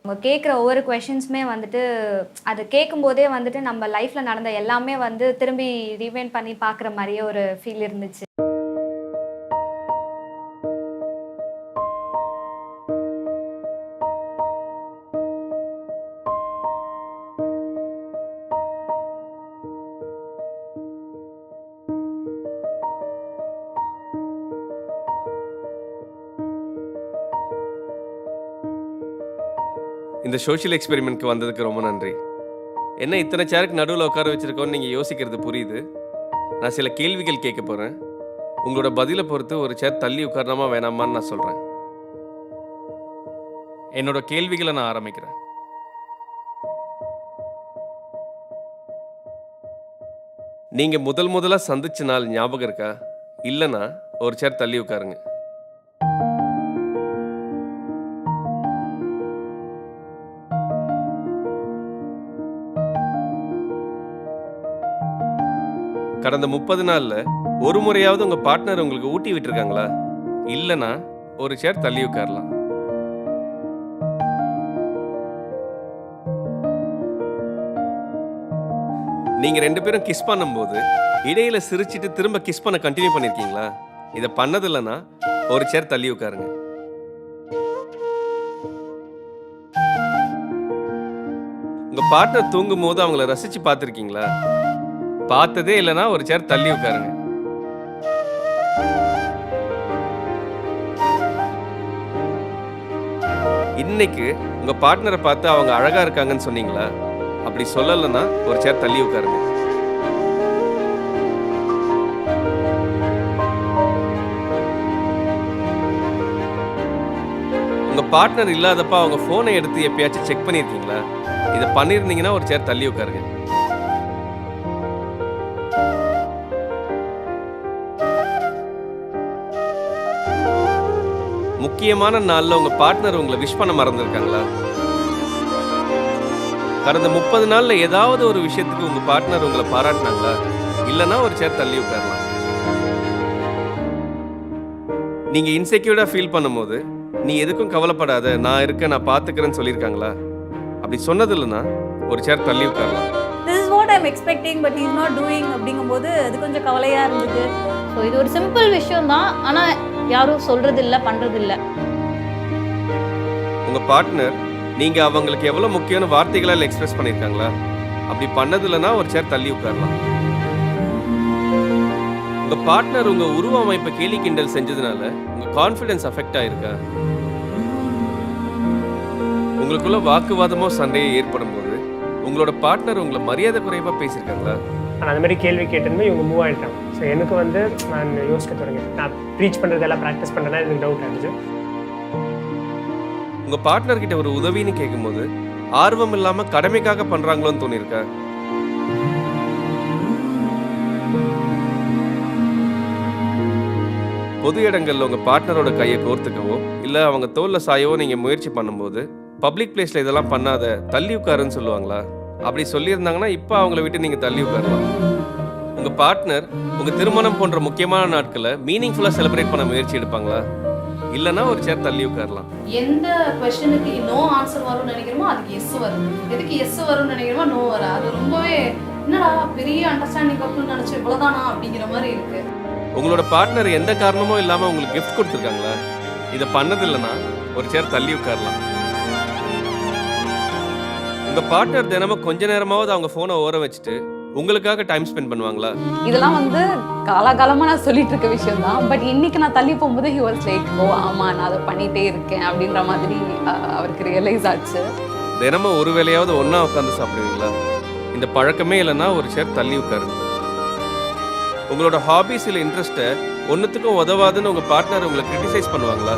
அவங்க கேட்குற ஒவ்வொரு கொஷின்ஸுமே வந்துட்டு அது கேட்கும்போதே வந்துட்டு நம்ம லைஃப்பில் நடந்த எல்லாமே வந்து திரும்பி ரிவைண்ட் பண்ணி பார்க்குற மாதிரியே ஒரு ஃபீல் இருந்துச்சு. இந்த சோஷியல் எக்ஸ்பெரிமெண்ட்க்கு வந்ததுக்கு ரொம்ப நன்றி. என்ன இத்தனை சேருக்கு நடுவில் உட்கார வச்சிருக்கோன்னு நீங்கள் யோசிக்கிறது புரியுது. நான் சில கேள்விகள் கேட்க போகிறேன். உங்களோட பதிலை பொறுத்து ஒரு சேர் தள்ளி உட்காரலாமா வேணாமான்னு நான் சொல்கிறேன். என்னோட கேள்விகளை நான் ஆரம்பிக்கிறேன். நீங்கள் முதலாக சந்திச்ச நாள் ஞாபகம் இருக்கா? இல்லைன்னா ஒரு சேர் தள்ளி உட்காருங்க. கடந்த 30 நாள்ல ஒரு முறையாவது உங்க பார்ட்னர் உங்களுக்கு ஊட்டி விட்டுருக்காங்களா? இல்லனா ஒரு சேர் தள்ளி உட்காரலாம். நீங்க 2 பேரும் கிஸ் பண்ணும்போது இடையில சிரிச்சிட்டு திரும்ப கிஸ் பண்ண கண்டினியூ பண்ணிருக்கீங்களா? இத பண்ணது இல்லனா ஒரு சேர் தள்ளி உட்காருங்க. உங்க பார்ட்னர் தூங்கும் போது அவங்கள ரசிச்சு பார்த்திருக்கீங்களா? பார்த்ததே இல்லைன்னா ஒரு சேர் தள்ளி உட்காருங்க. இன்னைக்கு உங்க பார்ட்னரை பார்த்து அவங்க அழகா இருக்காங்கன்னு சொன்னீங்களா? அப்படி சொல்லலைன்னா ஒரு சேர் தள்ளி உட்காருங்க. உங்க பார்ட்னர் இல்லாதப்ப அவங்க போனை எடுத்து எப்பயாச்சும் செக் பண்ணிருக்கீங்களா? இதை பண்ணிருந்தீங்கன்னா ஒரு சேர் தள்ளி உட்காருங்க. முக்கியமான நாள்ல உங்க பார்ட்னர் உங்களை விஷ் பண்ண மறந்துருக்காங்களா? கடந்த 30 நாள்ல ஏதாவது ஒரு விஷயத்துக்கு உங்க பார்ட்னர் உங்களை பாராட்டினாங்களா? இல்லைன்னா ஒரு சேர் தள்ளி உட்காரலாம். நீங்க இன்செக்யூர்டா ஃபீல் பண்ணும்போது நீ எதுக்கும் கவலைப்படாத, நான் இருக்கேன், நான் பார்த்துக்கிறேன்னு சொல்லியிருக்காங்களா? அப்படி சொன்னது இல்லைன்னா ஒரு சேர் தள்ளி உட்காரலாம். This is what I'm expecting but he's not doing அப்படிங்கும்போது அது கொஞ்சம் கவலையா இருந்தது. ஸோ இது ஒரு சிம்பிள் விஷயம் தான், ஆனால் யாரும் சொல்றது இல்லை, பண்றது இல்லை. உங்க பார்ட்னர் நீங்க அவங்களுக்கு எவ்வளவு முக்கியமான வார்த்தைகளால் எக்ஸ்பிரஸ் பண்ணிருக்காங்களா? அப்படி பண்ணது இல்லைன்னா ஒரு சேர் தள்ளி உட்காரலாம். உங்க பார்ட்னர் உங்க உருவ அமைப்பை கேலி கிண்டல் செஞ்சதுனால உங்க கான்ஃபிடன்ஸ் அஃபெக்ட் ஆயிருக்கா? உங்களுக்குள்ள வாக்குவாதமோ சண்டையோ ஏற்படும் போது உங்களோட பார்ட்னர் உங்களை மரியாதை குறைவா பேசியிருக்காங்களா? நான் அந்த மாதிரி கேள்வி கேட்டிருந்தேன், இவங்க மூவ் ஆகிட்டாங்க. ஸோ எனக்கு வந்து நான் யோசிக்க தொடங்கினேன். நான் ப்ரீச் பண்ணுறதெல்லாம் ப்ராக்டிஸ் பண்ணுறதா எனக்கு டவுட் ஆகிடுச்சு. உங்கள் பார்ட்னர் கிட்ட ஒரு உதவின்னு கேட்கும்போது ஆர்வம் இல்லாமல் கடமைக்காக பண்ணுறாங்களோன்னு தோணியிருக்கா? பொது இடங்களில் உங்கள் பார்ட்னரோட கையை கோர்த்துக்கவோ இல்லை அவங்க தோளில் சாயவோ நீங்கள் முயற்சி பண்ணும்போது பப்ளிக் பிளேஸில் இதெல்லாம் பண்ணாத, தள்ளி உட்காருன்னு சொல்லுவாங்களா? அப்படி சொல்லியிருந்தாங்கன்னா இப்போ அவங்கள விட்டு நீங்கள் தள்ளி உட்காரலாம். உங்கள் பார்ட்னர் உங்கள் திருமணம் போன்ற முக்கியமான நாட்களை மீனிங்ஃபுல்லாக செலிப்ரேட் பண்ண முயற்சி எடுப்பாங்களா? இல்லைன்னா ஒரு சேர் தள்ளி உட்காரலாம். எந்த கொஸ்டினுக்கு நோ ஆன்சர் வரும்னு நினைக்கிறோமோ அதுக்கு எஸ் வரும், எதுக்கு எஸ் வரும்னு நினைக்கிறோமோ நோ வரும். அது ரொம்பவே என்னடா பெரிய அண்டர்ஸ்டாண்டிங் கப்புன்னு நினச்சி இவ்வளோதானா அப்படிங்கிற மாதிரி இருக்கு. உங்களோட பார்ட்னர் எந்த காரணமும் இல்லாமல் உங்களுக்கு கிஃப்ட் கொடுத்துருக்காங்களா? இதை பண்ணது இல்லைன்னா ஒரு சேர் தள்ளி உட்காரலாம். உங்கள் பார்ட்னர் தினமும் கொஞ்ச நேரமாவது அவங்க ஃபோனை ஓர வச்சுட்டு உங்களுக்காக டைம் ஸ்பெண்ட் பண்ணுவாங்களா? இதெல்லாம் வந்து காலகாலமாக நான் சொல்லிட்டு இருக்க விஷயம் தான். பட் இன்னைக்கு நான் தள்ளி போகும்போது ஹி வாஸ் லைக், ஓ ஆமா நான் அதை பண்ணிட்டே இருக்கேன் அப்படின்ற மாதிரி அவருக்கு ரியலைஸ் ஆச்சு. தினமும் ஒரு வேளையாவது ஒன்றா உட்காந்து சாப்பிடுவீங்களா? இந்த பழக்கமே இல்லைன்னா ஒரு சேர் தள்ளி உட்காருங்க. உங்களோட ஹாபிஸ் இல்லை இன்ட்ரெஸ்ட்டை ஒன்றுத்துக்கும் உதவாதுன்னு உங்கள் பார்ட்னர் உங்களை கிரிட்டிசைஸ் பண்ணுவாங்களா?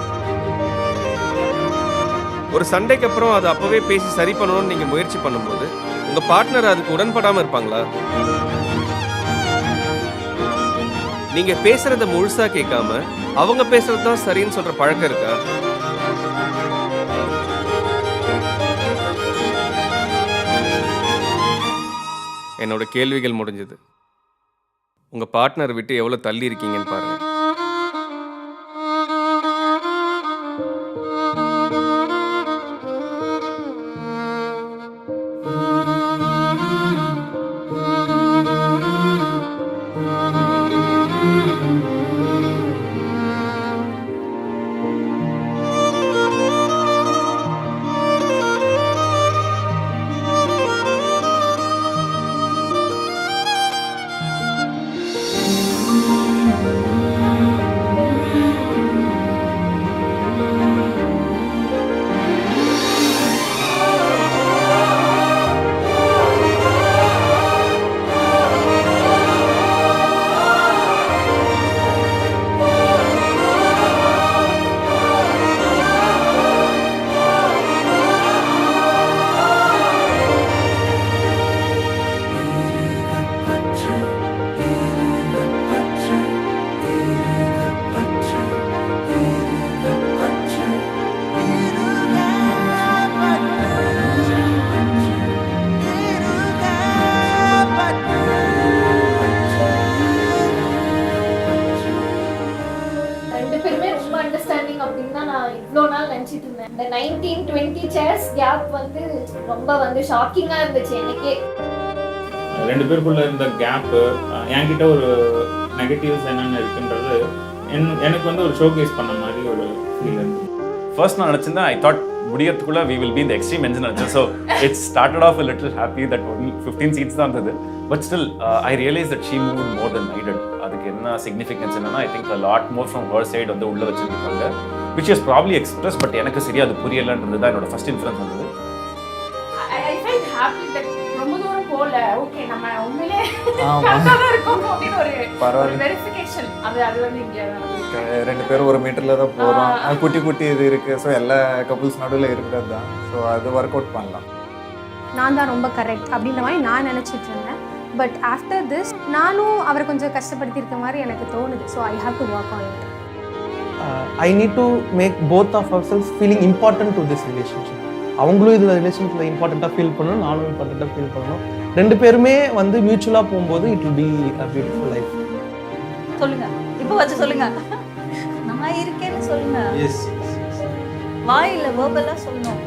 ஒரு சண்டைக்கு அப்புறம் அதை அப்போவே பேசி சரி பண்ணணும்னு நீங்கள் முயற்சி பண்ணும்போது உங்கள் பார்ட்னர் அதுக்கு உடன்படாமல் இருப்பாங்களா? நீங்கள் பேசுகிறத முழுசாக கேட்காம அவங்க பேசுறது தான் சரின்னு சொல்கிற பழக்கம் இருக்கா? என்னோட கேள்விகள் முடிஞ்சது. உங்கள் பார்ட்னர் விட்டு எவ்வளோ தள்ளி இருக்கீங்கன்னு பாருங்கள். அப்படின்னு தான் நான் இவ்வளோ நாள் நினச்சிட்டு இருந்தேன். இந்த 19-20 சேர்ஸ் கேப் வந்து ரொம்ப வந்து ஷாக்கிங்காக இருந்துச்சு எனக்கே. 2 பேருக்குள்ள இருந்த கேப்பு என்கிட்ட ஒரு நெகட்டிவ்ஸ் என்னென்ன இருக்குன்றது எனக்கு வந்து ஒரு ஷோகேஸ் பண்ண மாதிரி ஒரு ஃபீல் இருந்துச்சு. ஃபர்ஸ்ட் நான் நினச்சிருந்தேன் ஐ தாட் முடியறதுக்குள்ள we will be in the extreme ends நினச்சேன். So it started off a little happy that only 15 seats தான் இருந்தது. But still, I realized that she moved more than I did. அதுக்கு என்ன significance என்னன்னா I think a lot more from her side வந்து உள்ள வச்சிருக்காங்க, which is probably expressed, but எனக்கு சரியா அது புரியலன்றது தான் என்னோட ஃபர்ஸ்ட் இன்ஃபரன்ஸ் வந்தது. I felt happy that ரொம்ப தூரம் போல ஓகே நம்ம உண்மையிலே கரெக்டா தான் இருக்கோம் அப்படின்னு ஒரு வெரிஃபிகேஷன் அது வந்து இங்க 2 பேரும் 1 மீட்டர்ல தான் போகிறோம். குட்டி குட்டி இது இருக்குது. ஸோ எல்லா கப்புள்ஸ் நடுவில் இருக்கிறது தான். ஸோ அது ஒர்க் அவுட் பண்ணலாம். நான் தான் ரொம்ப கரெக்ட் அப்படின்ற மாதிரி நான் நினச்சிட்டு இருந்தேன். பட் ஆஃப்டர் திஸ் நானும் அவரை கொஞ்சம் கஷ்டப்படுத்தியிருக்க மாதிரி எனக்கு தோணுது. So I have to work on it. I need to make both of our selves feeling important to this relationship. அவங்களும் இதில் ரிலேஷன்ஷிப்பில் இம்பார்ட்டண்ட்டாக ஃபீல் பண்ணணும், நானும் இம்பார்ட்டண்ட்டாக ஃபீல் பண்ணணும். 2 பேருமே வந்து மியூச்சுவலாக போகும்போது it will be a beautiful life. சொல்லுங்க, இப்போ வச்சு சொல்லுங்க. நான் இருக்கேன்னு சொல்லுங்க. வாயில வேர்பலா சொல்லணும்.